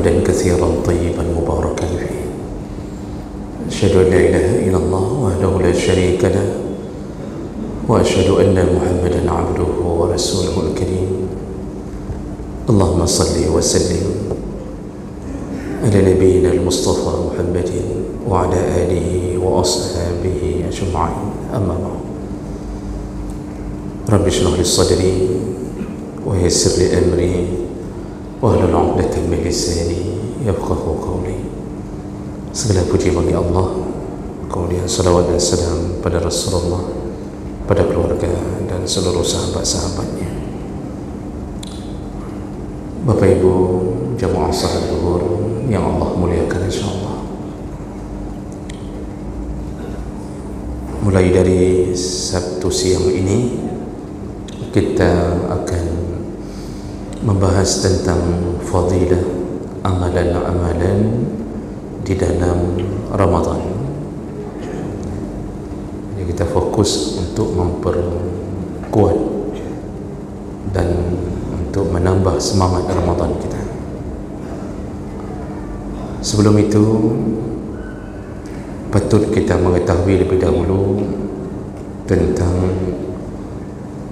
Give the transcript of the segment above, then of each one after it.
حمدا كثيرا طيبا مباركا فيه. أشهد أن لا إله إلا الله وحده لا شريك له وأشهد أن محمدا عبده ورسوله الكريم. اللهم صل وسلم على نبينا المصطفى محمد وعلى آله وأصحابه أجمعين. أما بعد، رب اشرح لي صدري ويسر لي أمري wahlul 'uqdatam min lisani yafqahu qawli. Segala puji bagi Allah, kemudian salawat dan salam pada Rasulullah, pada keluarga dan seluruh sahabat-sahabatnya. Bapak Ibu jamaah salat zuhur yang Allah muliakan insyaallah, mulai dari Sabtu siang ini kita akan membahas tentang fadilah amalan-amalan di dalam Ramadan. Jadi kita fokus untuk memperkuat dan untuk menambah semangat Ramadan kita. Sebelum itu, patut kita mengetahui lebih dahulu tentang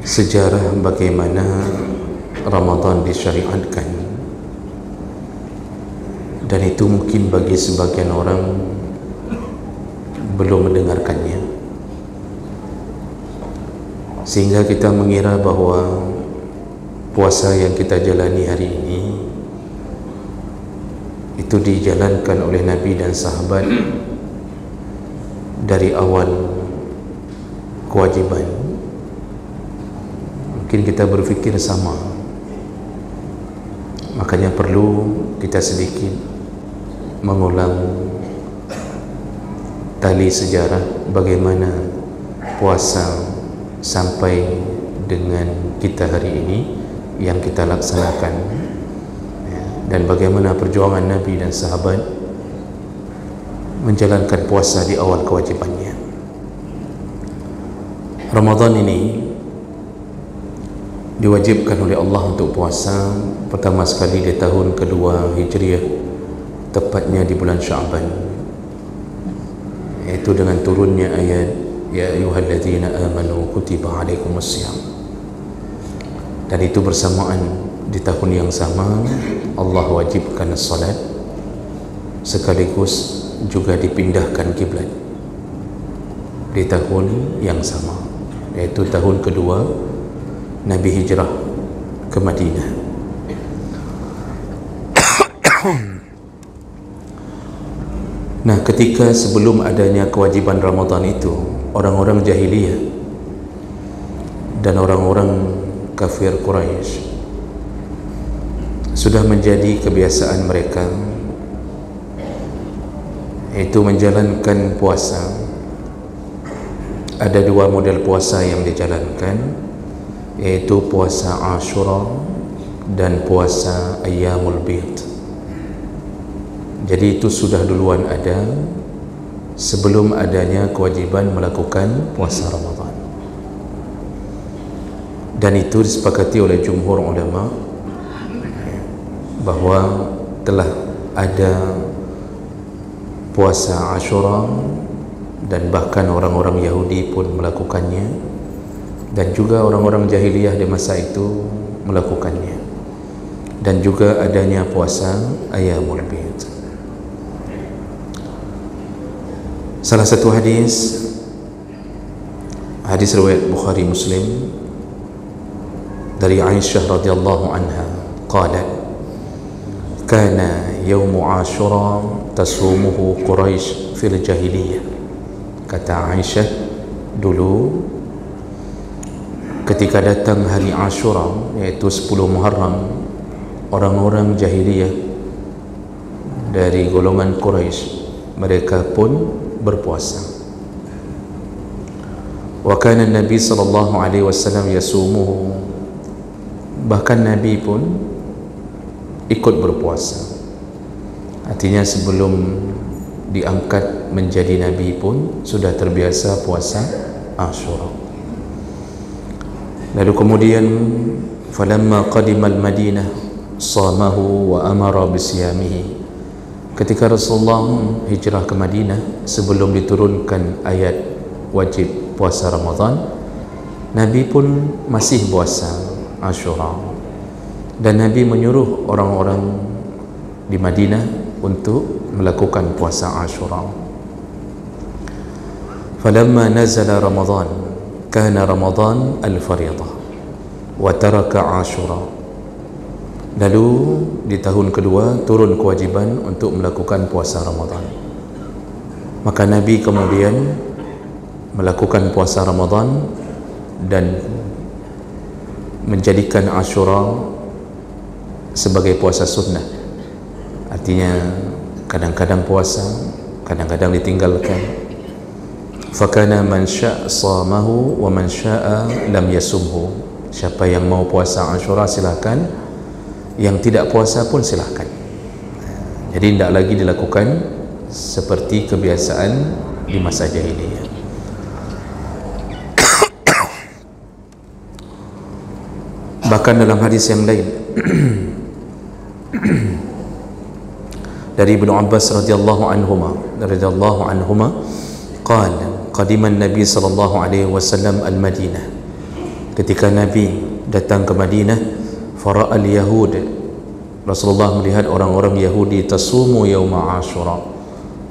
sejarah bagaimana Ramadan disyariatkan, dan itu mungkin bagi sebagian orang belum mendengarkannya, sehingga kita mengira bahawa puasa yang kita jalani hari ini itu dijalankan oleh Nabi dan sahabat dari awal kewajiban. Mungkin kita berfikir sama. Makanya perlu kita sedikit mengulang tali sejarah bagaimana puasa sampai dengan kita hari ini yang kita laksanakan, dan bagaimana perjuangan Nabi dan sahabat menjalankan puasa di awal kewajibannya. Ramadan ini diwajibkan oleh Allah untuk puasa pertama sekali di tahun kedua Hijriah, tepatnya di bulan Sya'ban, yaitu dengan turunnya ayat ya ayyuhalladzina amanu kutiba alaikumussyam. Dan itu bersamaan di tahun yang sama Allah wajibkan salat, sekaligus juga dipindahkan kiblat di tahun yang sama, yaitu tahun kedua Nabi hijrah ke Madinah. Nah, ketika sebelum adanya kewajiban Ramadan itu, orang-orang jahiliyah dan orang-orang kafir Quraisy sudah menjadi kebiasaan mereka, yaitu menjalankan puasa. Ada dua model puasa yang dijalankan, yaitu puasa Ashura dan puasa Ayyamul Bid. Jadi itu sudah duluan ada sebelum adanya kewajiban melakukan puasa Ramadan. Dan itu disepakati oleh jumhur ulama bahawa telah ada puasa Ashura, dan bahkan orang-orang Yahudi pun melakukannya, dan juga orang-orang jahiliyah di masa itu melakukannya, dan juga adanya puasa Ayyamul Bid. Salah satu hadis riwayat Bukhari Muslim dari Aisyah radhiyallahu anha qalat kana yawmu Ashura tasumuhu Quraisy fil jahiliyah. Kata Aisyah, dulu ketika datang hari Ashura, yaitu 10 Muharram, orang-orang jahiliyah dari golongan Quraisy mereka pun berpuasa. Wa kana Nabi sallallahu alaihi wasallam yasumuhu, bahkan Nabi pun ikut berpuasa. Artinya sebelum diangkat menjadi Nabi pun sudah terbiasa puasa Ashura. Lalu kemudian falamma qadimal Madinah samahu wa amara bisiyamihi. Ketika Rasulullah hijrah ke Madinah, sebelum diturunkan ayat wajib puasa Ramadan, Nabi pun masih puasa Ashura, dan Nabi menyuruh orang-orang di Madinah untuk melakukan puasa Ashura. Falamma nazala Ramadan kana Ramadan al-fariḍah wa taraka Ashura. Lalu di tahun kedua turun kewajiban untuk melakukan puasa Ramadan. Maka Nabi kemudian melakukan puasa Ramadan dan menjadikan Ashura sebagai puasa sunnah. Artinya kadang-kadang puasa, kadang-kadang ditinggalkan. Fakana man syaa shamahu wa man syaa lam yasumhu. Siapa yang mau puasa Ashura silakan, yang tidak puasa pun silakan. Jadi tidak lagi dilakukan seperti kebiasaan di masa jahiliyah. Bahkan dalam hadis yang lain dari Ibnu Abbas radhiyallahu anhuma qala qadima an-nabi sallallahu alaihi wasallam al-Madinah. Ketika Nabi datang ke Madinah, fara'al yahud, Rasulullah melihat orang-orang Yahudi tasumu yauma Ashura,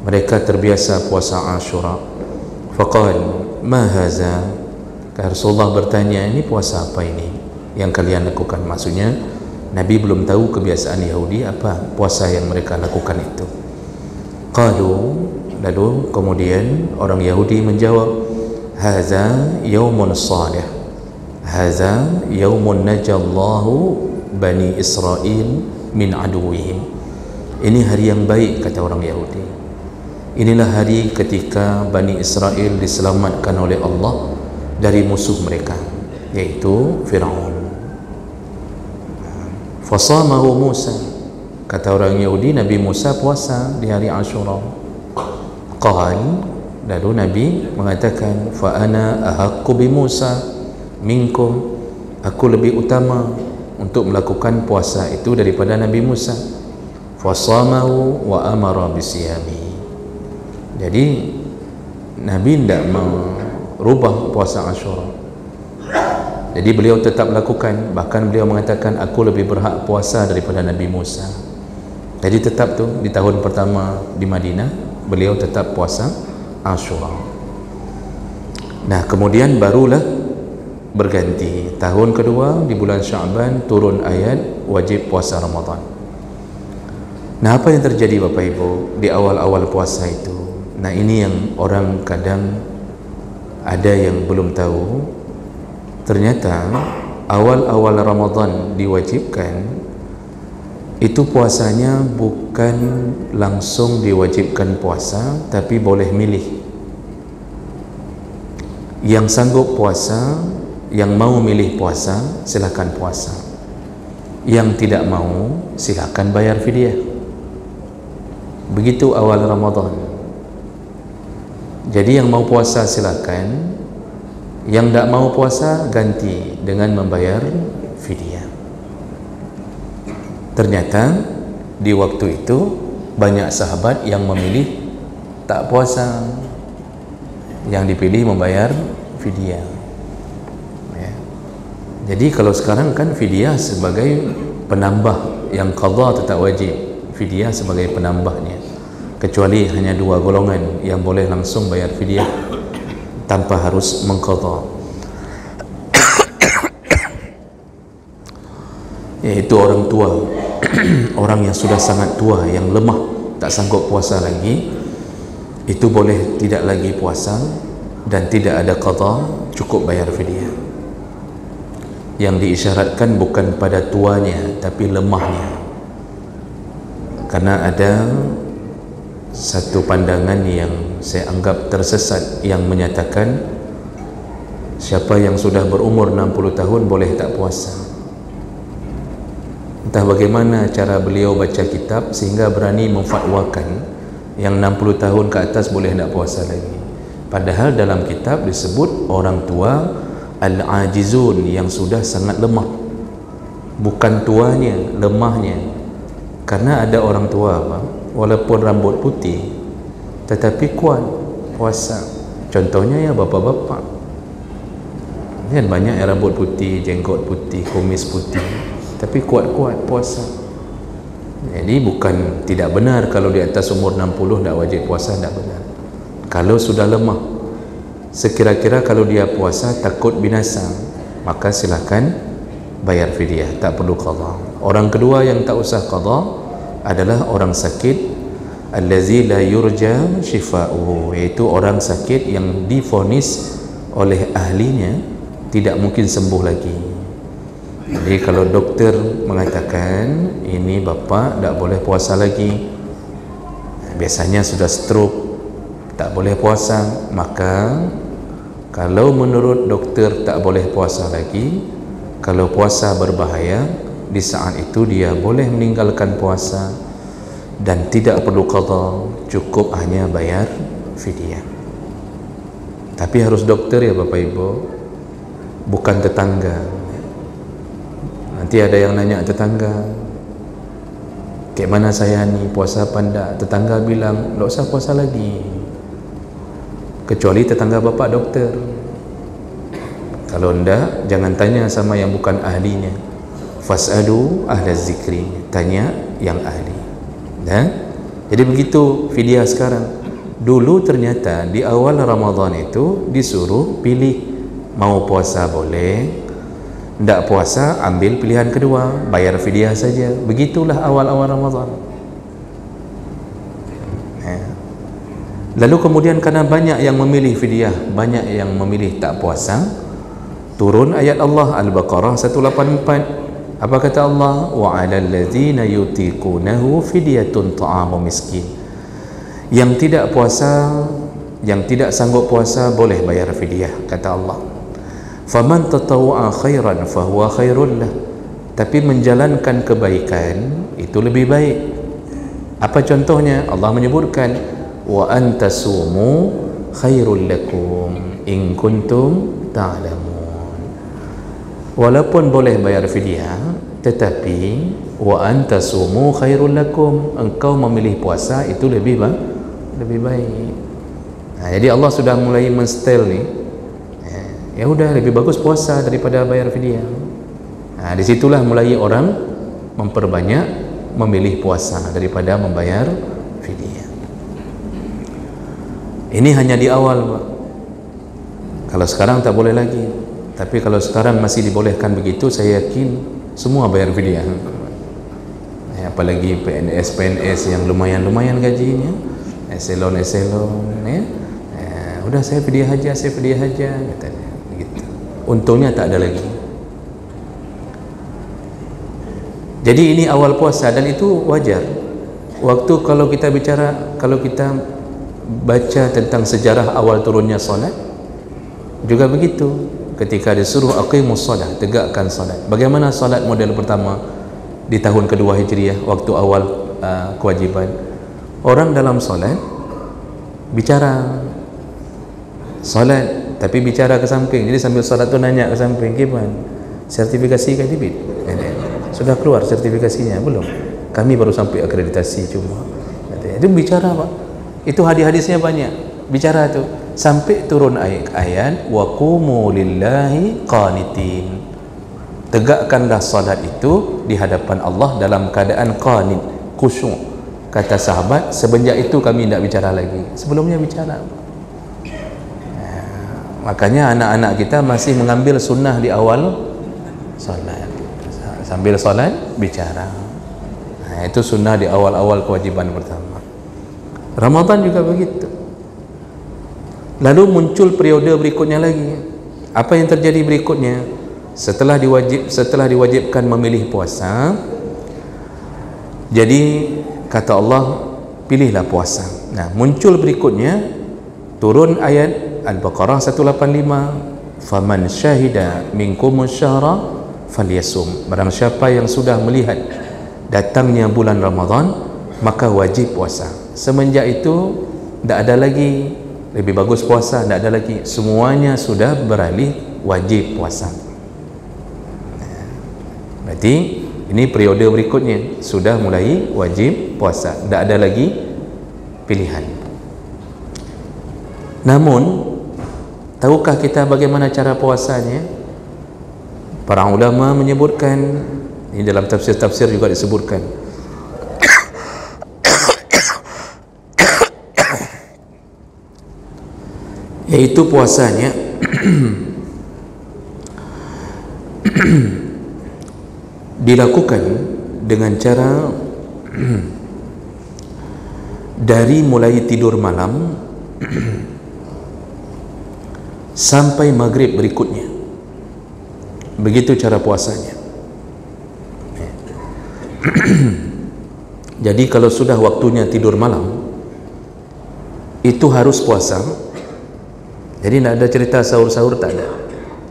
mereka terbiasa puasa Ashura. Faqal ma haza, Rasulullah bertanya, ini puasa apa ini yang kalian lakukan? Maksudnya Nabi belum tahu kebiasaan Yahudi apa puasa yang mereka lakukan itu. Qalu, lalu kemudian orang Yahudi menjawab, haza yaumun salih, haza yaumun najallahu bani Israel min aduwihim. Ini hari yang baik, kata orang Yahudi. Inilah hari ketika Bani Israel diselamatkan oleh Allah dari musuh mereka, yaitu Fir'aun. Fasamahu Musa, kata orang Yahudi, Nabi Musa puasa di hari Ashura. Qal, lalu Nabi mengatakan, fa ana ahaqqu bi Musa minkum, aku lebih utama untuk melakukan puasa itu daripada Nabi Musa. Fasamahu wa amara bisiyami. Jadi Nabi tidak merubah puasa Ashura, jadi beliau tetap lakukan. Bahkan beliau mengatakan, aku lebih berhak puasa daripada Nabi Musa. Jadi tetap tu di tahun pertama di Madinah beliau tetap puasa Ashura. Nah, kemudian barulah berganti. Tahun kedua di bulan Sya'ban turun ayat wajib puasa Ramadan. Nah, apa yang terjadi Bapak Ibu di awal-awal puasa itu? Nah, ini yang orang kadang ada yang belum tahu. Ternyata awal-awal Ramadan diwajibkan itu puasanya bukan langsung diwajibkan puasa, tapi boleh milih. Yang sanggup puasa, yang mau milih puasa, silakan puasa. Yang tidak mau, silakan bayar fidyah. Begitu awal Ramadan. Jadi yang mau puasa silakan, yang tidak mau puasa ganti dengan membayar fidyah. Ternyata di waktu itu banyak sahabat yang memilih tak puasa, yang dipilih membayar fidyah. Ya. Jadi kalau sekarang kan fidyah sebagai penambah, yang qadha tetap wajib, fidyah sebagai penambahnya. Kecuali hanya dua golongan yang boleh langsung bayar fidyah tanpa harus mengqadha, yaitu orang tua. Orang yang sudah sangat tua, yang lemah, tak sanggup puasa lagi, itu boleh tidak lagi puasa dan tidak ada qadha, cukup bayar fidyah. Yang diisyaratkan bukan pada tuanya tapi lemahnya. Karena ada satu pandangan yang saya anggap tersesat yang menyatakan siapa yang sudah berumur 60 tahun boleh tak puasa. Entah bagaimana cara beliau baca kitab sehingga berani memfatwakan yang 60 tahun ke atas boleh tak puasa lagi. Padahal dalam kitab disebut orang tua al-ajizun, yang sudah sangat lemah. bukan tuanya, lemahnya. Karena ada orang tua walaupun rambut putih tetapi kuat puasa. Contohnya ya bapak-bapak kan, banyak yang rambut putih, jenggot putih, kumis putih, tapi kuat-kuat puasa. Jadi bukan tidak benar kalau di atas umur 60 tak wajib puasa, tak benar. Kalau sudah lemah, sekira-kira kalau dia puasa takut binasa, maka silakan bayar fidyah, tak perlu qadha. Orang kedua yang tak usah qadha adalah orang sakit allazi la yurja shifa'uhu, iaitu orang sakit yang divonis oleh ahlinya tidak mungkin sembuh lagi. Jadi kalau doktor mengatakan ini bapak tak boleh puasa lagi, biasanya sudah stroke, tak boleh puasa, maka kalau menurut doktor tak boleh puasa lagi, kalau puasa berbahaya, di saat itu dia boleh meninggalkan puasa dan tidak perlu qadha, cukup hanya bayar fidyah. Tapi harus doktor ya Bapak Ibu, bukan tetangga. Nanti ada yang nanya tetangga, kayak mana saya ni, puasa apa enggak? Tetangga bilang, tak usah puasa lagi, kecuali tetangga bapak doktor. Kalau enggak, jangan tanya sama yang bukan ahlinya. Fas'alu ahla zikri, tanya yang ahli. Jadi begitu fidyah sekarang. Dulu ternyata di awal Ramadan itu disuruh pilih, mau puasa boleh, tidak puasa ambil pilihan kedua, bayar fidyah saja. Begitulah awal-awal Ramadan. Lalu kemudian karena banyak yang memilih fidyah, banyak yang memilih tak puasa, turun ayat Allah Al-Baqarah 184. Apa kata Allah? Wa 'alal ladzina yutiqunahu fidyatun ta'amu miskin. Yang tidak puasa, yang tidak sanggup puasa boleh bayar fidyah, kata Allah. Faman tatawwa'a khairan fahuwa khairul lah. Tapi menjalankan kebaikan itu lebih baik. Apa contohnya? Allah menyebutkan wa antasumu khairul lakum in kuntum ta'lamun. Walaupun boleh bayar fidyah, tetapi wa antasumu khairul lakum, engkau memilih puasa itu lebih baik. Jadi Allah sudah mulai menstel ni, ya udah lebih bagus puasa daripada bayar fidyah. Disitulah mulai orang memperbanyak memilih puasa daripada membayar fidyah. Ini hanya di awal, Pak. Kalau sekarang tak boleh lagi. Tapi kalau sekarang masih dibolehkan begitu, saya yakin semua bayar fidyah. Apalagi PNS yang lumayan gajinya, eselon ya. Udah saya fidyah aja katanya begitu. Untungnya tak ada lagi. Jadi ini awal puasa dan itu wajar. Waktu kalau kita baca tentang sejarah awal turunnya solat juga begitu. Ketika disuruh aqimus solat, tegakkan solat. Bagaimana solat model pertama di tahun kedua Hijriah, waktu awal kewajiban? Orang dalam solat bicara solat, tapi bicara ke samping. Jadi sambil solat tu nanya ke samping, gimana? Sertifikasi kan dibit? Sudah keluar sertifikasinya? Belum. Kami baru sampai akreditasi cuma. Itu bicara, Pak. Itu hadis-hadisnya banyak. Bicara tu sampai turun ayat wa qumu lillahi qanitin. Tegakkanlah salat itu di hadapan Allah dalam keadaan qanit, khusyuk. Kata sahabat, semenjak itu kami tidak bicara lagi. Sebelumnya bicara. Makanya anak-anak kita masih mengambil sunnah di awal salat. Sambil salat bicara. Itu sunnah di awal-awal kewajiban pertama. Ramadan juga begitu. Lalu muncul periode berikutnya lagi. Apa yang terjadi berikutnya? Setelah diwajibkan memilih puasa, jadi kata Allah, pilihlah puasa. Nah, muncul berikutnya, turun ayat Al-Baqarah 185, faman syahida minkumus syahra falyasum. Barang siapa yang sudah melihat datangnya bulan Ramadan, maka wajib puasa. Semenjak itu tidak ada lagi lebih bagus puasa, tidak ada lagi, semuanya sudah beralih wajib puasa. Berarti ini periode berikutnya sudah mulai wajib puasa, tidak ada lagi pilihan. Namun tahukah kita bagaimana cara puasanya? Para ulama menyebutkan, ini dalam tafsir-tafsir juga disebutkan, yaitu puasanya dilakukan dengan cara dari mulai tidur malam sampai maghrib berikutnya. Begitu cara puasanya. Jadi kalau sudah waktunya tidur malam, itu harus puasa. Jadi tidak ada cerita sahur-sahur, tak ada.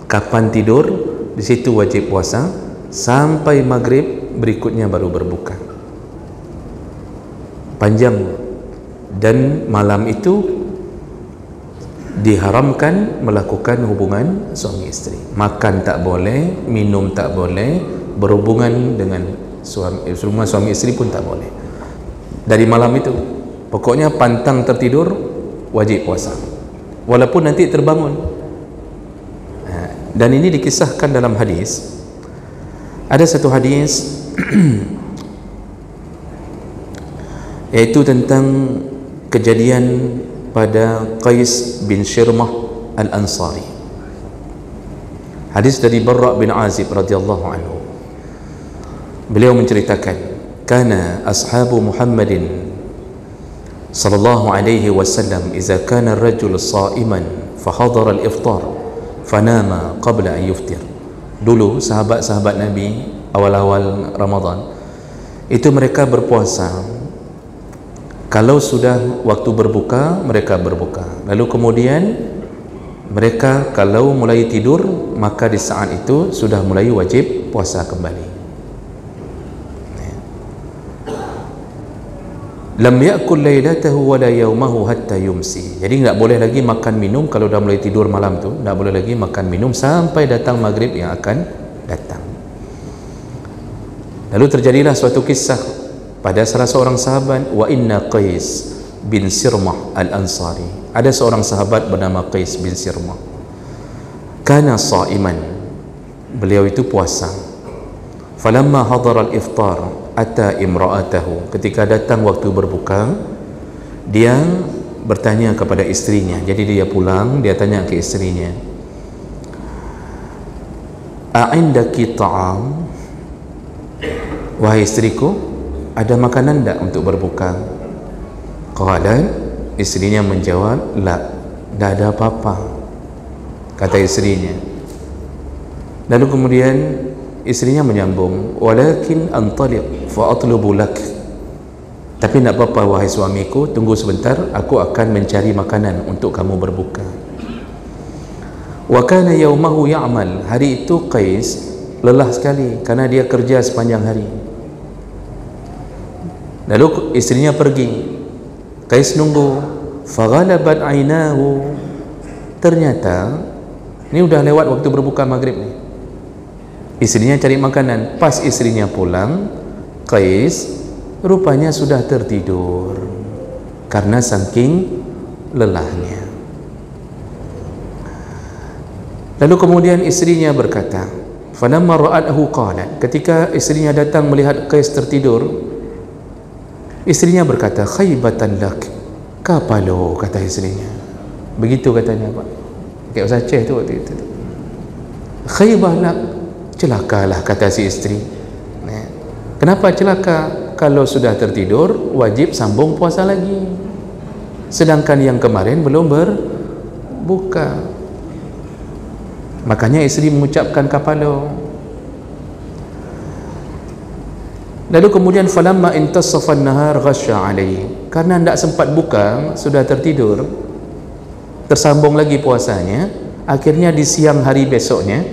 Kapan tidur, di situ wajib puasa sampai maghrib berikutnya baru berbuka. Panjang. Dan malam itu diharamkan melakukan hubungan suami isteri. Makan tak boleh, minum tak boleh, berhubungan dengan suami isteri pun tak boleh. Dari malam itu, pokoknya pantang tertidur, wajib puasa. Walaupun nanti terbangun. Dan ini dikisahkan dalam hadis. Ada satu hadis yaitu tentang kejadian pada Qais bin Shirmah Al-Ansari. Hadis dari Barra bin Azib radhiyallahu anhu. Beliau menceritakan, kana ashabu Muhammadin sallallahu alaihi wasallam idza kana ar-rajul sha'iman fa hadara al-iftar fanama qabla an yuftir. Dulu sahabat-sahabat Nabi awal-awal Ramadan itu mereka berpuasa. Kalau sudah waktu berbuka, mereka berbuka. Lalu kemudian mereka kalau mulai tidur, maka di saat itu sudah mulai wajib puasa kembali. Lam ya'kul lailatahu wa la yawmahu hatta yumsi. Jadi tidak boleh lagi makan minum kalau dah mulai tidur malam tu. Tak boleh lagi makan minum sampai datang maghrib yang akan datang. Lalu terjadilah suatu kisah pada salah seorang sahabat, wa inna Qais bin Shirmah Al-Ansari. Ada seorang sahabat bernama Qais bin Shirmah. Kana sha'iman. Beliau itu puasa. Falamma hadara al-iftar ata imra'atahu. Ketika datang waktu berbuka, dia bertanya kepada istrinya. Jadi dia pulang, dia tanya ke istrinya, a'indaki ta'am? Wahai istriku, ada makanan tak untuk berbuka? Qalat, istrinya menjawab, la, tak ada apa-apa, kata istrinya. Lalu kemudian istrinya menyambung, walakin antaliq fa atlubu lak. Tapi tak apa-apa wahai suamiku, tunggu sebentar, aku akan mencari makanan untuk kamu berbuka. Wa kana yaumahu ya'mal. Hari itu Qais lelah sekali karena dia kerja sepanjang hari. Lalu istrinya pergi. Qais nunggu. Faghalabat ainahu. Ternyata ini udah lewat waktu berbuka maghrib ni. Istrinya cari makanan. Pas istrinya pulang, Qais rupanya sudah tertidur karena saking lelahnya. Lalu kemudian istrinya berkata, falamma ra'athu qalat. Ketika istrinya datang melihat Qais tertidur, istrinya berkata, khaybatan lak, kapalo, kata istrinya. Begitu katanya, Pak. Kayak Ustaz Ceh tu waktu itu. Khaybah lak, celakalah, kata si istri. Kenapa celaka? Kalau sudah tertidur, wajib sambung puasa lagi. Sedangkan yang kemarin belum berbuka. Makanya istri mengucapkan kapalo. Lalu kemudian falamma intassafa an-nahar ghasya alaihi. Karena tidak sempat buka, sudah tertidur, tersambung lagi puasanya. Akhirnya di siang hari besoknya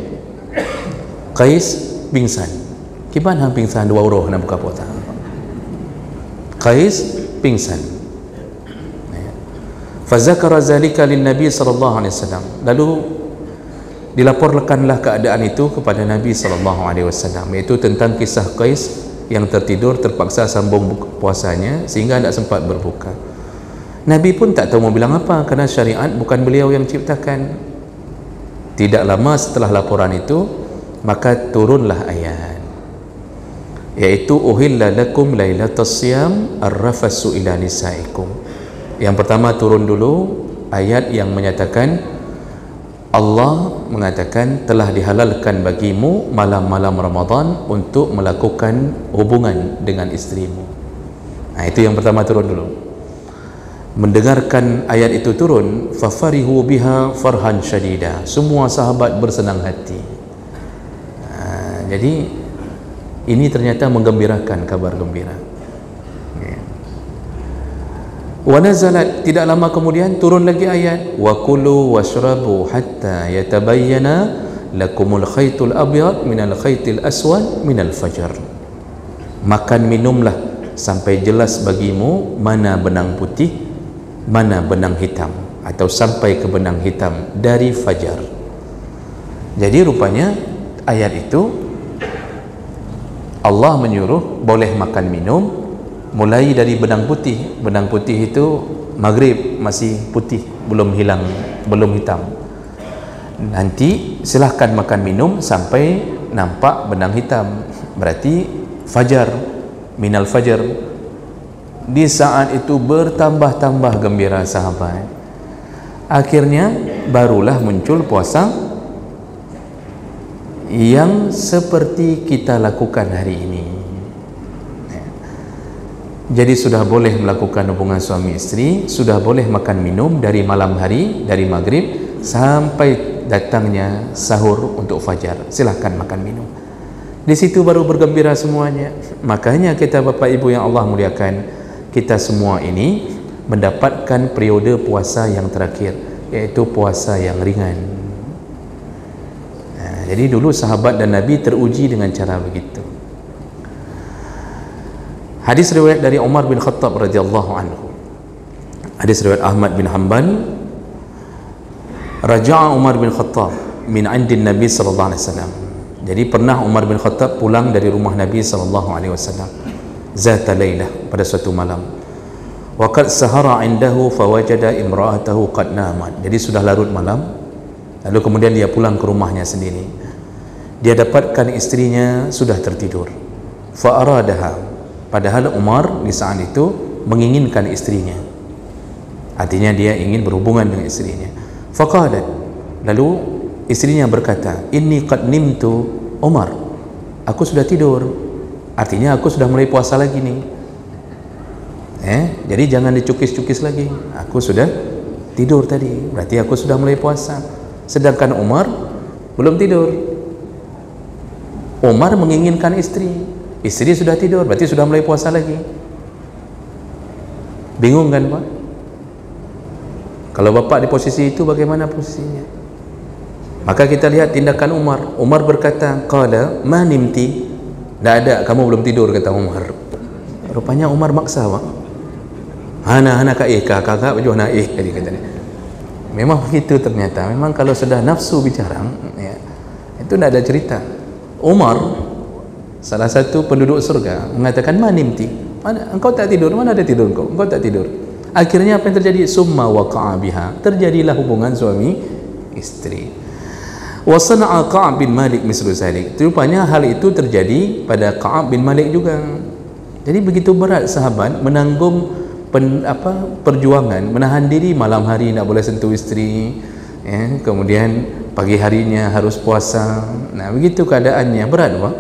Qais pingsan. Gimana pingsan dua roh nak buka puasa? Qais pingsan. Fa zakara zalika lin Nabi sallallahu alaihi wasallam. Lalu Dilaporkanlah keadaan itu kepada Nabi SAW, iaitu tentang kisah Qais yang tertidur terpaksa sambung puasanya sehingga tidak sempat berbuka. Nabi pun tak tahu mau bilang apa, kerana syariat bukan beliau yang ciptakan. Tidak lama setelah laporan itu, maka turunlah ayat, iaitu uhilla lakum lailatas siyam ar-rafasu ila nisaikum. Yang pertama turun dulu ayat yang menyatakan Allah mengatakan telah dihalalkan bagimu malam-malam Ramadan untuk melakukan hubungan dengan istrimu. Itu yang pertama turun dulu. Mendengarkan ayat itu turun, fafarihu biha farhan syadida, semua sahabat bersenang hati. Jadi ini ternyata menggembirakan, kabar gembira. Wa nazalat, tidak lama kemudian turun lagi ayat, wa kulu washrabu hatta yatabayyana lakumul khaytul abyad minal khaytil aswad minal fajr. Makan minumlah sampai jelas bagimu mana benang putih, mana benang hitam, atau sampai ke benang hitam dari fajar. Jadi rupanya ayat itu Allah menyuruh boleh makan minum mulai dari benang putih. Benang putih itu maghrib masih putih, belum hilang, belum hitam. Nanti silahkan makan minum sampai nampak benang hitam, berarti fajar, minal fajar. Di saat itu bertambah-tambah gembira sahabat. Akhirnya barulah muncul puasa yang seperti kita lakukan hari ini. Jadi sudah boleh melakukan hubungan suami istri, sudah boleh makan minum dari malam hari, dari maghrib sampai datangnya sahur untuk fajar. Silahkan makan minum. Di situ baru bergembira semuanya. Makanya kita Bapak Ibu yang Allah muliakan, kita semua ini mendapatkan periode puasa yang terakhir, yaitu puasa yang ringan. Jadi dulu sahabat dan Nabi teruji dengan cara begitu. Hadis riwayat dari Umar bin Khattab radhiyallahu anhu. Hadis riwayat Ahmad bin Hanbal. Raja'a Umar bin Khattab min 'indin Nabi sallallahu alaihi wasallam. Jadi pernah Umar bin Khattab pulang dari rumah Nabi sallallahu alaihi wasallam zata lailah, pada suatu malam. Wa qad sahara 'indahu fawajada imra'atahu qad namat. Jadi sudah larut malam, lalu kemudian dia pulang ke rumahnya sendiri. Dia dapatkan istrinya sudah tertidur. Fa aradaha, padahal Umar di saat itu menginginkan istrinya, artinya dia ingin berhubungan dengan istrinya. Faqalat, lalu istrinya berkata, inni qad nimtu Umar, aku sudah tidur, artinya aku sudah mulai puasa lagi nih. Jadi jangan dicukis-cukis lagi, aku sudah tidur tadi, berarti aku sudah mulai puasa. Sedangkan Umar belum tidur. Umar menginginkan istri, istri sudah tidur, berarti sudah mulai puasa lagi. Bingung kan Pak? Kalau Bapak di posisi itu bagaimana posisinya? Maka kita lihat tindakan Umar. Umar berkata, qala ma nimti, tidak ada, kamu belum tidur, kata Umar. Rupanya Umar maksa Pak. Hana kakak baju hana jadi katanya. Memang begitu ternyata. Memang kalau sudah nafsu bicara, ya, itu tidak ada cerita. Umar, salah satu penduduk surga, mengatakan manimti, mana engkau tak tidur, mana ada tidur engkau tak tidur. Akhirnya apa yang terjadi? Summa waqa'a biha, terjadilah hubungan suami istri. Wa sana'a Ka'ab bin Malik mislu zalik. Rupanya hal itu terjadi pada Ka'ab bin Malik juga. Jadi begitu berat sahabat menanggung perjuangan, menahan diri malam hari nak boleh sentuh istri, ya, kemudian pagi harinya harus puasa. Nah, begitu keadaannya, berat Pak.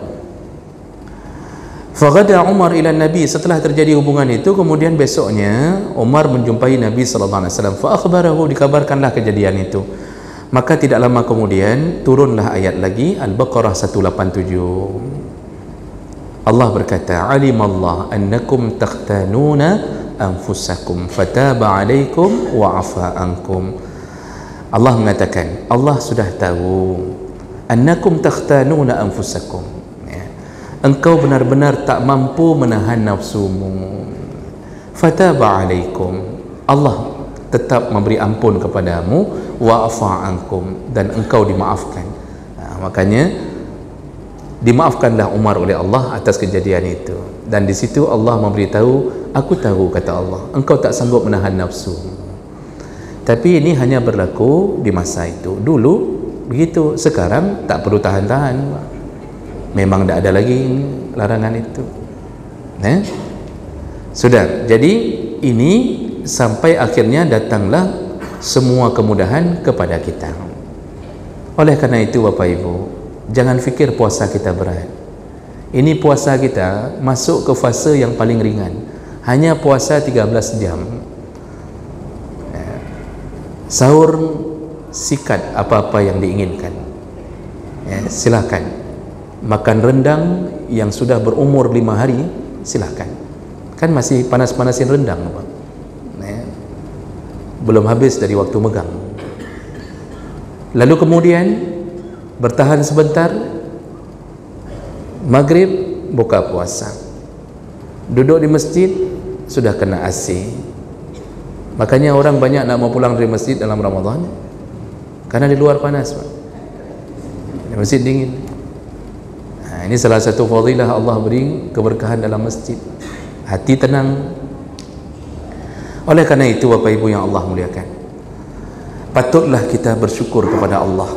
Faghada Umar ila Nabi, setelah terjadi hubungan itu, kemudian besoknya Umar menjumpai Nabi sallallahu alaihi wasallam. Fa akhbarahu, dikabarkanlah kejadian itu. Maka tidak lama kemudian turunlah ayat lagi, Al-Baqarah 187. Allah berkata, alimallah annakum takhtanuna anfusakum fataba alaikum wa afa ankum. Allah mengatakan, Allah sudah tahu, annakum takhtanuna anfusakum, ya, engkau benar-benar tak mampu menahan nafsumu. Fataba alaikum, Allah tetap memberi ampun kepadamu, wa'afa ankum, dan engkau dimaafkan. Makanya dimaafkanlah Umar oleh Allah atas kejadian itu. Dan di situ Allah memberitahu, aku tahu, kata Allah, engkau tak sanggup menahan nafsu. Tapi ini hanya berlaku di masa itu. Dulu begitu, sekarang tak perlu tahan-tahan. Memang tak ada lagi larangan itu. Sudah. Jadi ini sampai akhirnya datanglah semua kemudahan kepada kita. Oleh karena itu Bapak Ibu, jangan fikir puasa kita berat. Ini puasa kita masuk ke fase yang paling ringan. Hanya puasa 13 jam. Sahur sikat apa-apa yang diinginkan. Silakan. Makan rendang yang sudah berumur 5 hari, silakan. Kan masih panas-panasin rendang, Pak. Belum habis dari waktu megang. Lalu kemudian bertahan sebentar, maghrib buka puasa, duduk di masjid sudah kena AC. Makanya orang banyak nak mau pulang dari masjid dalam Ramadan karena di luar panas, Pak. Di masjid dingin. Ini salah satu fadilah Allah beri keberkahan dalam masjid, hati tenang. Oleh karena itu Bapak Ibu yang Allah muliakan, patutlah kita bersyukur kepada Allah.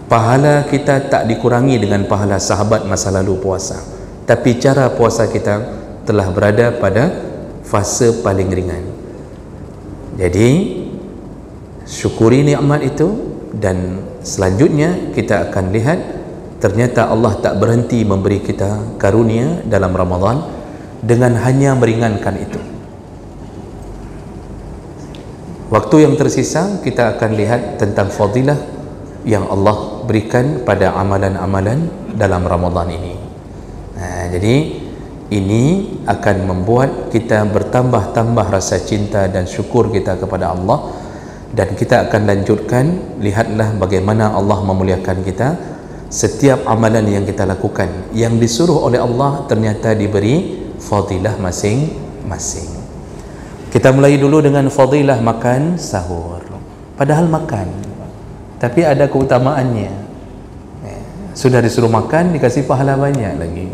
Pahala kita tak dikurangi dengan pahala sahabat masa lalu puasa, tapi cara puasa kita telah berada pada fase paling ringan. Jadi syukuri nikmat itu, dan selanjutnya kita akan lihat ternyata Allah tak berhenti memberi kita karunia dalam Ramadan dengan hanya meringankan itu. Waktu yang tersisa kita akan lihat tentang fadilah yang Allah berikan pada amalan-amalan dalam Ramadan ini. Jadi ini akan membuat kita bertambah-tambah rasa cinta dan syukur kita kepada Allah, dan kita akan lanjutkan. Lihatlah bagaimana Allah memuliakan kita. Setiap amalan yang kita lakukan yang disuruh oleh Allah ternyata diberi fadilah masing-masing. Kita mulai dulu dengan fadilah makan sahur. Padahal makan, tapi ada keutamaannya. Sudah disuruh makan, dikasih pahala banyak lagi.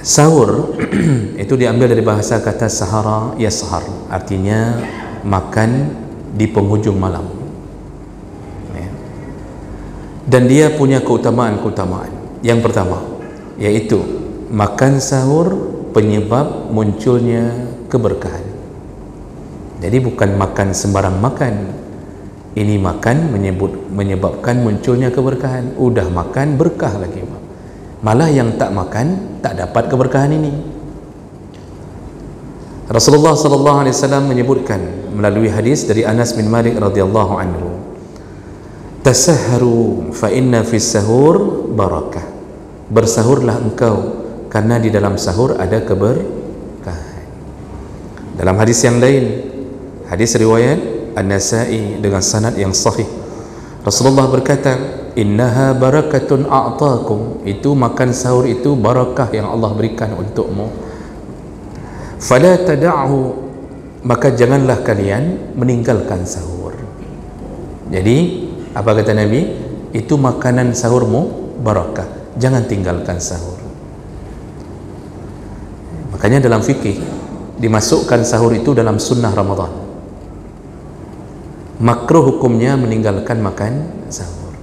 Sahur itu diambil dari bahasa kata sahara yashar, artinya makan di penghujung malam. Dan dia punya keutamaan-keutamaan. Yang pertama yaitu makan sahur penyebab munculnya keberkahan. Jadi bukan makan sembarang makan. Ini makan menyebabkan munculnya keberkahan. Udah makan berkah lagi. Malah yang tak makan tak dapat keberkahan ini. Rasulullah sallallahu alaihi wasallam menyebutkan melalui hadis dari Anas bin Malik radhiyallahu anhu, tasahharu fa inna fis sahur barakah. Bersahurlah engkau karena di dalam sahur ada keberkahan. Dalam hadis yang lain, hadis riwayat An-Nasa'i dengan sanad yang sahih, Rasulullah berkata, innaha barakatun a'takum. Itu makan sahur itu barakah yang Allah berikan untukmu. Fala tada'hu, maka janganlah kalian meninggalkan sahur. Jadi apa kata Nabi? Itu makanan sahurmu barakah, jangan tinggalkan sahur. Makanya dalam fikih dimasukkan sahur itu dalam sunnah Ramadan. Makruh hukumnya meninggalkan makan sahur.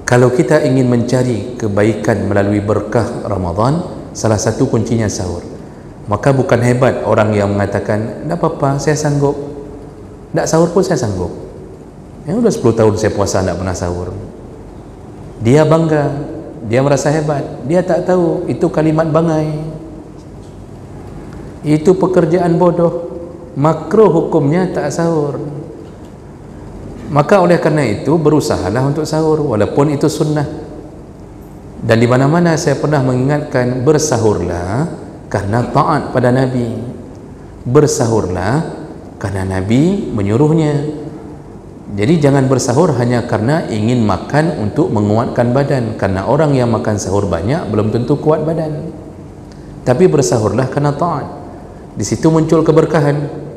Kalau kita ingin mencari kebaikan melalui berkah Ramadan, salah satu kuncinya sahur. Maka bukan hebat orang yang mengatakan, tak apa-apa, saya sanggup, tak sahur pun saya sanggup. Udah 10 tahun saya puasa tak pernah sahur. Dia bangga, dia merasa hebat. Dia tak tahu itu kalimat bangai, itu pekerjaan bodoh. Makruh hukumnya tak sahur. Maka oleh karena itu berusahalah untuk sahur walaupun itu sunnah. Dan di mana-mana saya pernah mengingatkan, bersahurlah karena taat pada Nabi. Bersahurlah karena Nabi menyuruhnya. Jadi jangan bersahur hanya karena ingin makan untuk menguatkan badan, karena orang yang makan sahur banyak belum tentu kuat badan. Tapi bersahurlah karena taat. Di situ muncul keberkahan.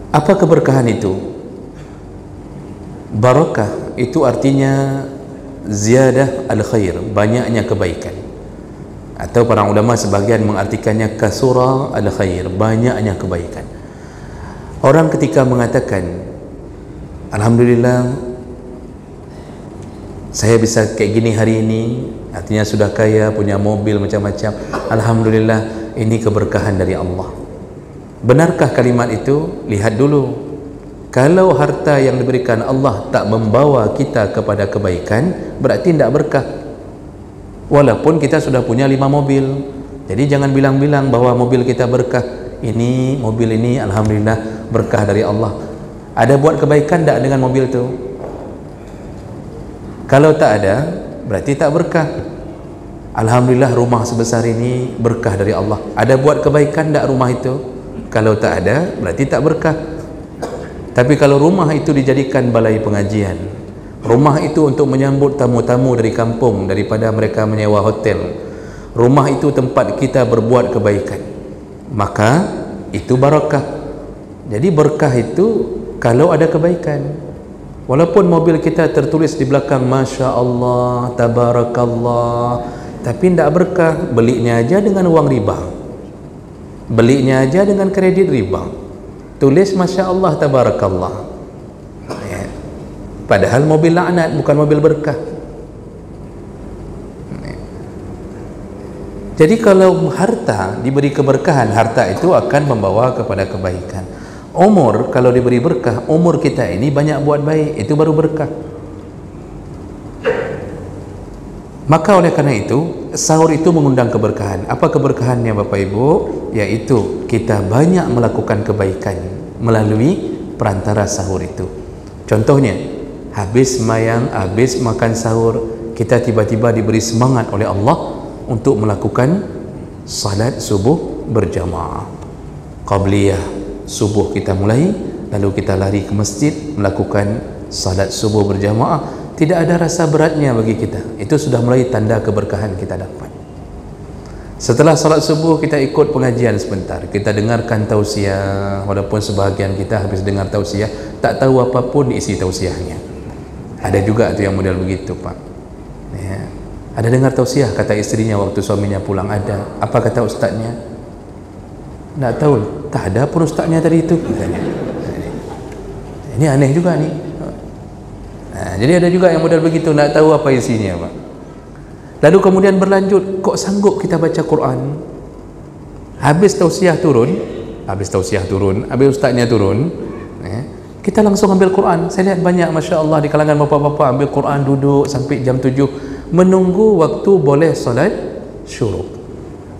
Apa keberkahan itu? Barakah itu artinya ziyadah al-khair, banyaknya kebaikan. Atau para ulama sebagian mengartikannya kasura al-khair, banyaknya kebaikan. Orang ketika mengatakan alhamdulillah saya bisa kayak gini hari ini, artinya sudah kaya, punya mobil macam-macam, alhamdulillah, ini keberkahan dari Allah. Benarkah kalimat itu? Lihat dulu. Kalau harta yang diberikan Allah tak membawa kita kepada kebaikan, berarti tidak berkah. Walaupun kita sudah punya 5 mobil. Jadi jangan bilang-bilang bahwa mobil kita berkah. Ini mobil ini alhamdulillah berkah dari Allah. Ada buat kebaikan tak dengan mobil itu? Kalau tak ada, berarti tak berkah. Alhamdulillah rumah sebesar ini berkah dari Allah. Ada buat kebaikan tak rumah itu? Kalau tak ada, berarti tak berkah. Tapi kalau rumah itu dijadikan balai pengajian, rumah itu untuk menyambut tamu-tamu dari kampung daripada mereka menyewa hotel, rumah itu tempat kita berbuat kebaikan, maka itu barakah. Jadi berkah itu kalau ada kebaikan. Walaupun mobil kita tertulis di belakang Masya Allah, Tabarakallah, tapi tidak berkah. Belinya aja dengan uang riba, belinya aja dengan kredit riba, tulis Masya Allah, Tabarakallah, ya. Padahal mobil laknat, bukan mobil berkah. Jadi kalau harta diberi keberkahan, harta itu akan membawa kepada kebaikan. Umur kalau diberi berkah, umur kita ini banyak buat baik, itu baru berkah. Maka oleh karena itu, sahur itu mengundang keberkahan. Apa keberkahannya Bapak Ibu? Yaitu kita banyak melakukan kebaikan melalui perantara sahur itu. Contohnya, habis sembahyang, habis makan sahur, kita tiba-tiba diberi semangat oleh Allah untuk melakukan salat subuh berjamaah. Qabliyah, subuh kita mulai, lalu kita lari ke masjid melakukan salat subuh berjamaah. Tidak ada rasa beratnya bagi kita. Itu sudah mulai tanda keberkahan kita dapat. Setelah salat subuh kita ikut pengajian sebentar, kita dengarkan tausiah. Walaupun sebahagian kita habis dengar tausiah tak tahu apapun isi tausiahnya. Ada juga tu yang model begitu, Pak, ya. Ada dengar tausiah, kata istrinya waktu suaminya pulang. Ada. Apa kata ustaznya? Tak tahu. Tak ada pun ustaznya tadi itu, katanya. Ini aneh juga nih. Nah, jadi ada juga yang model begitu, tak tahu apa isinya, Pak. Lalu kemudian berlanjut, kok sanggup kita baca Quran? Habis tausiah turun, habis ustaznya turun, kita langsung ambil Quran. Saya lihat banyak, Masya Allah, di kalangan bapak-bapak ambil Quran, duduk sampai jam 7 menunggu waktu boleh solat syuruk.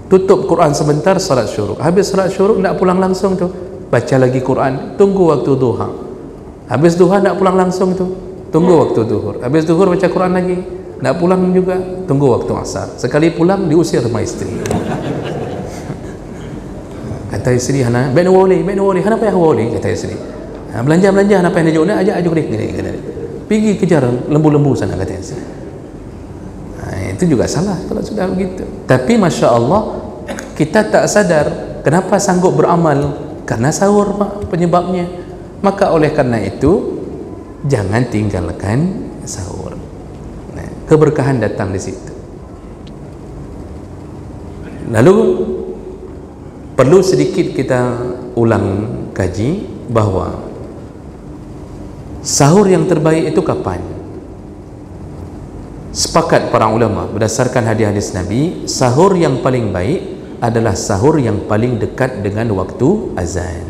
Tutup Quran sebentar, solat syuruk. Habis solat syuruk tak pulang langsung tu, baca lagi Quran, tunggu waktu duha. Habis duha tak pulang langsung tu, tunggu waktu duhur. Habis duhur baca Quran lagi, tak pulang juga, tunggu waktu asar. Sekali pulang diusir sama istri. Kata istri, hana ben wali, hana payah wali, kata istri. Belanja hana payah najok, ajak pergi kejar lembu-lembu sana, kata istri. Itu juga salah kalau sudah begitu. Tapi Masya Allah, kita tak sadar kenapa sanggup beramal, karena sahur, Pak, penyebabnya. Maka oleh karena itu jangan tinggalkan sahur. Keberkahan datang di situ. Lalu perlu sedikit kita ulang kaji bahwa sahur yang terbaik itu kapan? Sepakat para ulama berdasarkan hadis Nabi, sahur yang paling baik adalah sahur yang paling dekat dengan waktu azan.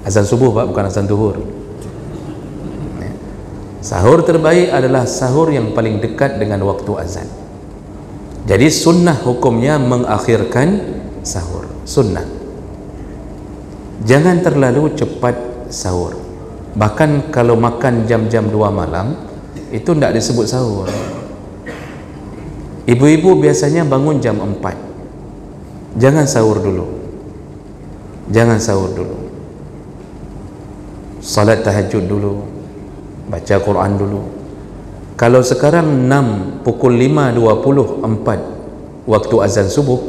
Azan subuh, Pak, bukan azan zuhur. Sahur terbaik adalah sahur yang paling dekat dengan waktu azan. Jadi sunnah hukumnya mengakhirkan sahur, sunnah. Jangan terlalu cepat sahur. Bahkan kalau makan jam-jam 2 malam, itu tidak disebut sahur. Ibu-ibu biasanya bangun jam 4. Jangan sahur dulu. Jangan sahur dulu, salat tahajud dulu, baca Quran dulu. Kalau sekarang pukul 5.24 waktu azan subuh,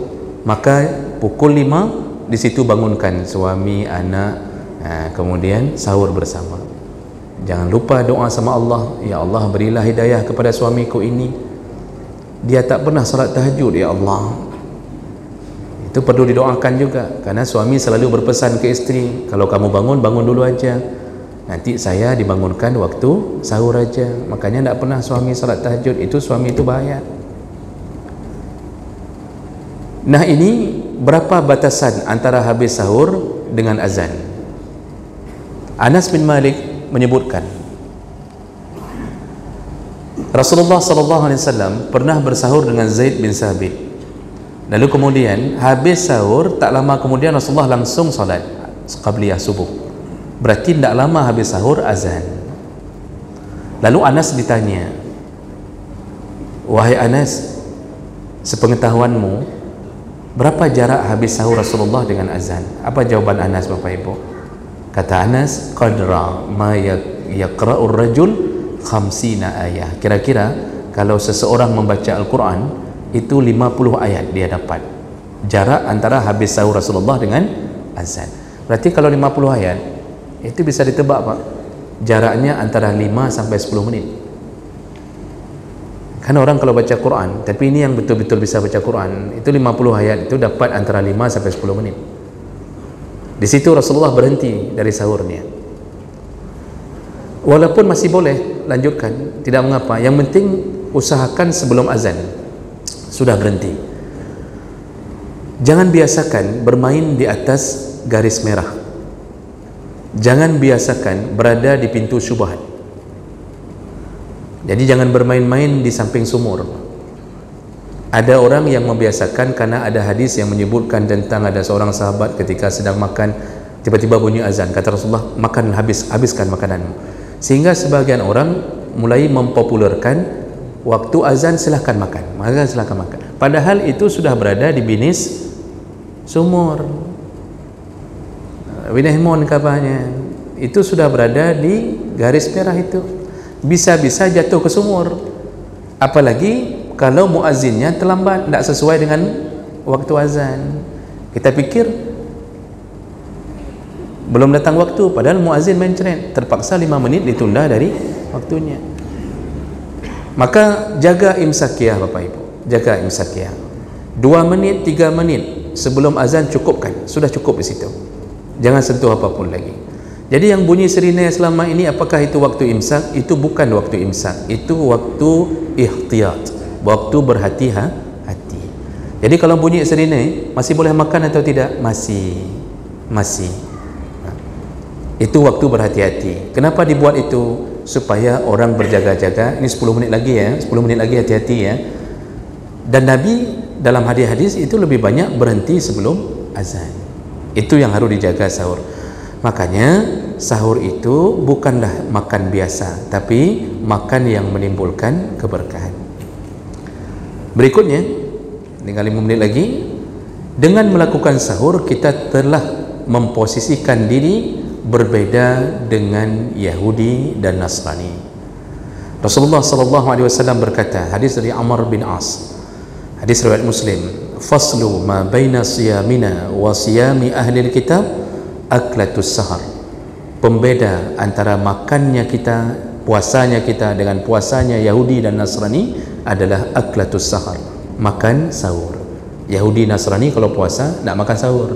maka pukul 5 di situ bangunkan suami, anak, kemudian sahur bersama. Jangan lupa doa sama Allah, ya Allah berilah hidayah kepada suamiku ini, dia tak pernah salat tahajud, ya Allah. Itu perlu didoakan juga, karena suami selalu berpesan ke isteri, kalau kamu bangun dulu aja, nanti saya dibangunkan waktu sahur aja. Makanya tidak pernah suami salat tahajud. Itu suami itu bahaya. Nah, ini berapa batasan antara habis sahur dengan azan? Anas bin Malik menyebutkan Rasulullah SAW pernah bersahur dengan Zaid bin Sabit. Lalu kemudian habis sahur, tak lama kemudian Rasulullah langsung salat qabliyah subuh. Berarti tidak lama habis sahur azan. Lalu Anas ditanya, wahai Anas, sepengetahuanmu berapa jarak habis sahur Rasulullah dengan azan? Apa jawaban Anas, Bapak Ibu? Kata Anas, qadra ma yaqra'ur rajul 50 ayah. Kira-kira kalau seseorang membaca Al-Quran itu 50 ayat dia dapat. Jarak antara habis sahur Rasulullah dengan azan. Berarti kalau 50 ayat itu bisa ditebak, Pak, jaraknya antara 5 sampai 10 menit. Kan orang kalau baca Quran, tapi ini yang betul-betul bisa baca Quran, itu 50 ayat itu dapat antara 5 sampai 10 menit. Di situ Rasulullah berhenti dari sahurnya. Walaupun masih boleh lanjutkan, tidak mengapa. Yang penting usahakan sebelum azan sudah berhenti. Jangan biasakan bermain di atas garis merah. Jangan biasakan berada di pintu syubhat. Jadi jangan bermain-main di samping sumur. Ada orang yang membiasakan karena ada hadis yang menyebutkan tentang ada seorang sahabat ketika sedang makan, tiba-tiba bunyi azan, kata Rasulullah, makan, habiskan makananmu. Sehingga sebagian orang mulai mempopulerkan waktu azan silahkan makan, maka silahkan makan. Padahal itu sudah berada di binis sumur, winehmon kapanya, itu sudah berada di garis merah itu, bisa-bisa jatuh ke sumur. Apalagi kalau muazzinnya terlambat, tidak sesuai dengan waktu azan. Kita pikir belum datang waktu, padahal muazzin mencret, terpaksa 5 menit ditunda dari waktunya. Maka jaga imsakiyah, Bapak Ibu, jaga imsakiyah. 2 menit, 3 menit sebelum azan cukupkan, sudah cukup di situ. Jangan sentuh apapun lagi. Jadi yang bunyi sirine selama ini, apakah itu waktu imsak? Itu bukan waktu imsak, itu waktu ihtiyat, waktu berhati-hati. Jadi kalau bunyi sirine, masih boleh makan atau tidak? Masih. Itu waktu berhati-hati. Kenapa dibuat itu? Supaya orang berjaga-jaga. Ini 10 menit lagi ya, 10 menit lagi, hati-hati ya. Dan Nabi dalam hadis-hadis itu lebih banyak berhenti sebelum azan. Itu yang harus dijaga sahur. Makanya sahur itu bukanlah makan biasa, tapi makan yang menimbulkan keberkahan. Berikutnya, tinggal 5 menit lagi. Dengan melakukan sahur, kita telah memposisikan diri berbeda dengan Yahudi dan Nasrani. Rasulullah SAW berkata, hadis dari Amr bin As, hadis riwayat Muslim, faslu ma baina siyamina wa siyami ahli kitab aklatus sahar. Pembeda antara makannya kita, puasanya kita dengan puasanya Yahudi dan Nasrani adalah aklatus sahar, makan sahur. Yahudi Nasrani kalau puasa tidak makan sahur,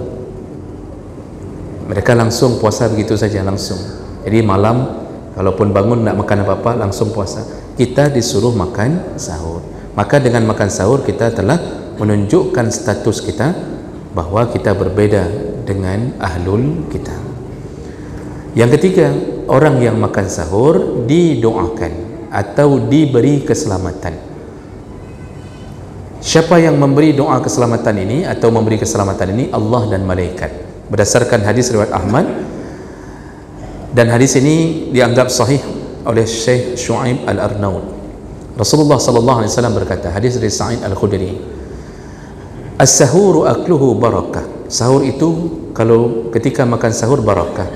mereka langsung puasa begitu saja, langsung. Jadi malam kalaupun bangun tidak makan apa-apa, langsung puasa. Kita disuruh makan sahur. Maka dengan makan sahur kita telah menunjukkan status kita bahwa kita berbeda dengan ahlul kitab. Yang ketiga, orang yang makan sahur didoakan atau diberi keselamatan. Siapa yang memberi doa keselamatan ini atau memberi keselamatan ini? Allah dan malaikat. Berdasarkan hadis riwayat Ahmad, dan hadis ini dianggap sahih oleh Syekh Shu'aib Al-Arnaud. Rasulullah SAW berkata, hadis dari Sa'id Al-Khudri, as-sahuru akluhu barakah sahur itu kalau ketika makan sahur barakah.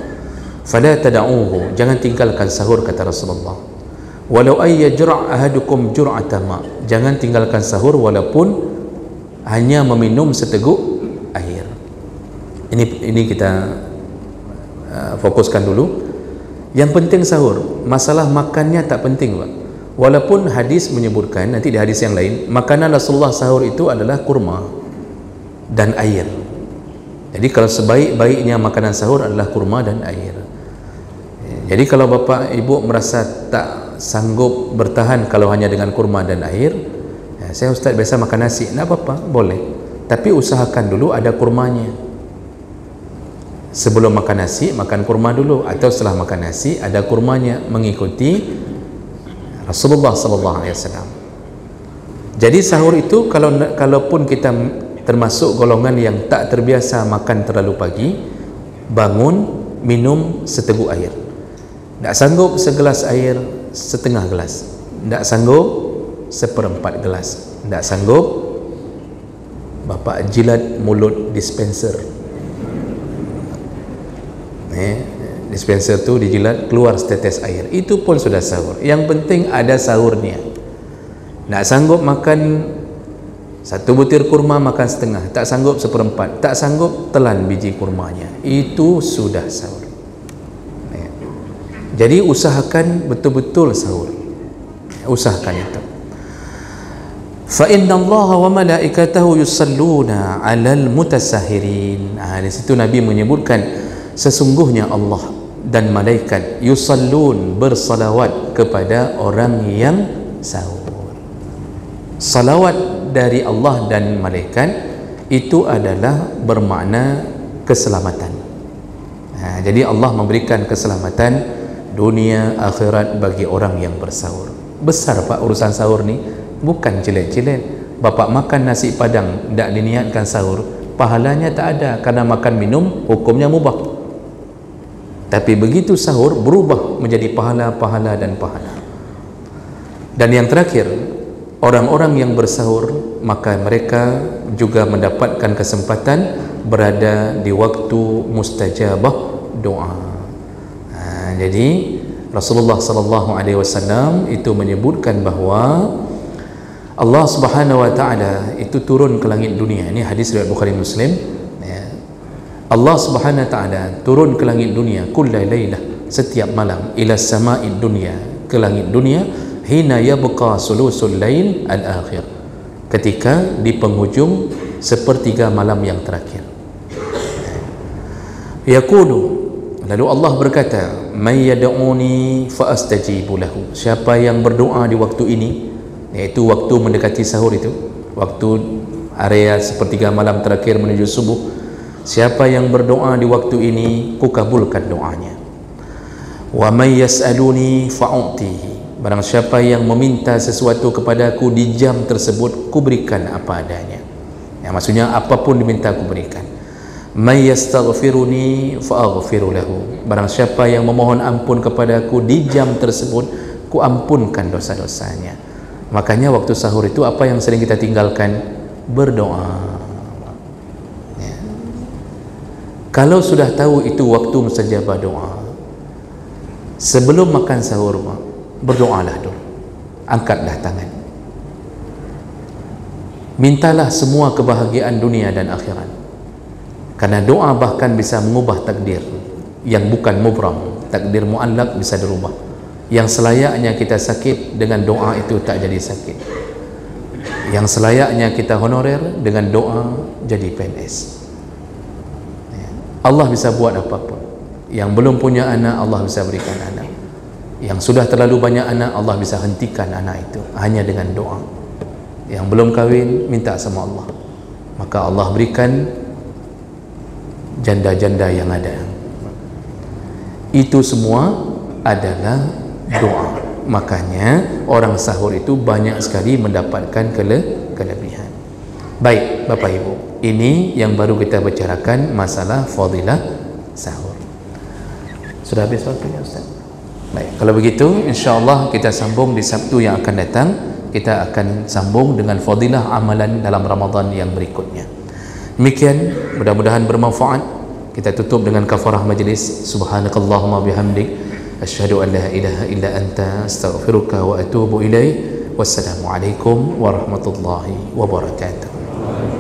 Fala tad'uhu, jangan tinggalkan sahur, kata Rasulullah. Walau ay yajra' ahadukum jur'ata ma, jangan tinggalkan sahur walaupun hanya meminum seteguk air. Ini kita fokuskan dulu. Yang penting sahur, masalah makannya tak penting, Pak. Walaupun hadis menyebutkan, nanti di hadis yang lain, makanan Rasulullah sahur itu adalah kurma dan air. Jadi kalau sebaik-baiknya makanan sahur adalah kurma dan air. Jadi kalau bapak ibu merasa tak sanggup bertahan kalau hanya dengan kurma dan air, ya, saya ustaz biasa makan nasi, tak apa-apa, boleh, tapi usahakan dulu ada kurmanya. Sebelum makan nasi, makan kurma dulu, atau setelah makan nasi ada kurmanya, mengikuti Rasulullah SAW. Jadi sahur itu kalaupun kita termasuk golongan yang tak terbiasa makan terlalu pagi, bangun minum seteguk air. Tak sanggup segelas air, setengah gelas. Tak sanggup seperempat gelas. Tak sanggup, bapak jilat mulut dispenser. Dispenser tu dijilat, keluar setetes air, itu pun sudah sahur. Yang penting ada sahurnya. Tak sanggup makan satu butir kurma, makan setengah. Tak sanggup seperempat. Tak sanggup, telan biji kurmanya. Itu sudah sahur. Jadi usahakan betul-betul sahur. Usahakan itu. Fa inna Allah wa malaikatahu yusalluna 'alal mutasahirin. Di situ Nabi menyebutkan sesungguhnya Allah dan malaikat yusallun, bersalawat kepada orang yang sahur. Salawat dari Allah dan malaikat itu adalah bermakna keselamatan. Jadi Allah memberikan keselamatan dunia akhirat bagi orang yang bersahur. Besar Pak urusan sahur ni, bukan jelek-jelek. Bapak makan nasi padang tak diniatkan sahur, pahalanya tak ada, karena makan minum hukumnya mubah. Tapi begitu sahur berubah menjadi pahala-pahala dan pahala. Dan yang terakhir, orang-orang yang bersahur maka mereka juga mendapatkan kesempatan berada di waktu mustajabah doa. Jadi Rasulullah SAW itu menyebutkan bahawa Allah Subhanahu Wa Taala itu turun ke langit dunia. Ini hadis riwayat Bukhari Muslim. Allah Subhanahu Wa Taala turun ke langit dunia kulla lailah, setiap malam, ila sama'id dunya, ke langit dunia, hina yabqa sulusul lail al-akhir, ketika di penghujung sepertiga malam yang terakhir. Yaqulu, lalu Allah berkata, may yad'uni fa astajibu lahu, siapa yang berdoa di waktu ini, iaitu waktu mendekati sahur itu, waktu area sepertiga malam terakhir menuju subuh, siapa yang berdoa di waktu ini, ku kabulkan doanya. Wa may yas'aluni fa'utihi, barang siapa yang meminta sesuatu kepadaku di jam tersebut, ku berikan apa adanya. Ya, maksudnya apapun diminta ku berikan. May yastaghfiruni fa'aghfiru lahu, barang siapa yang memohon ampun kepadaku di jam tersebut, ku ampunkan dosa-dosanya. Makanya waktu sahur itu apa yang sering kita tinggalkan? Berdoa. Ya. Kalau sudah tahu itu waktu mustajabah doa, sebelum makan sahur berdoalah dulu, angkatlah tangan, mintalah semua kebahagiaan dunia dan akhirat. Karena doa bahkan bisa mengubah takdir yang bukan mubram, takdir mu'allaq bisa dirubah. Yang selayaknya kita sakit, dengan doa itu tak jadi sakit. Yang selayaknya kita honorer, dengan doa jadi PNS. Allah bisa buat apapun. Yang belum punya anak, Allah bisa berikan anak. Yang sudah terlalu banyak anak, Allah bisa hentikan anak itu hanya dengan doa. Yang belum kahwin, minta sama Allah, maka Allah berikan janda-janda yang ada. Itu semua adalah doa. Makanya orang sahur itu banyak sekali mendapatkan kelebihan. Baik Bapak Ibu, ini yang baru kita bicarakan masalah fadilah sahur. Sudah habis waktunya Ustaz? Baik, kalau begitu insyaAllah kita sambung di Sabtu yang akan datang. Kita akan sambung dengan fadilah amalan dalam Ramadan yang berikutnya. Demikian, mudah-mudahan bermanfaat. Kita tutup dengan kafarah majlis. Subhanakallahumma bihamdik, asyhadu an la ilaha illa anta, astaghfiruka wa atubu ilaik. Wassalamualaikum warahmatullahi wabarakatuh.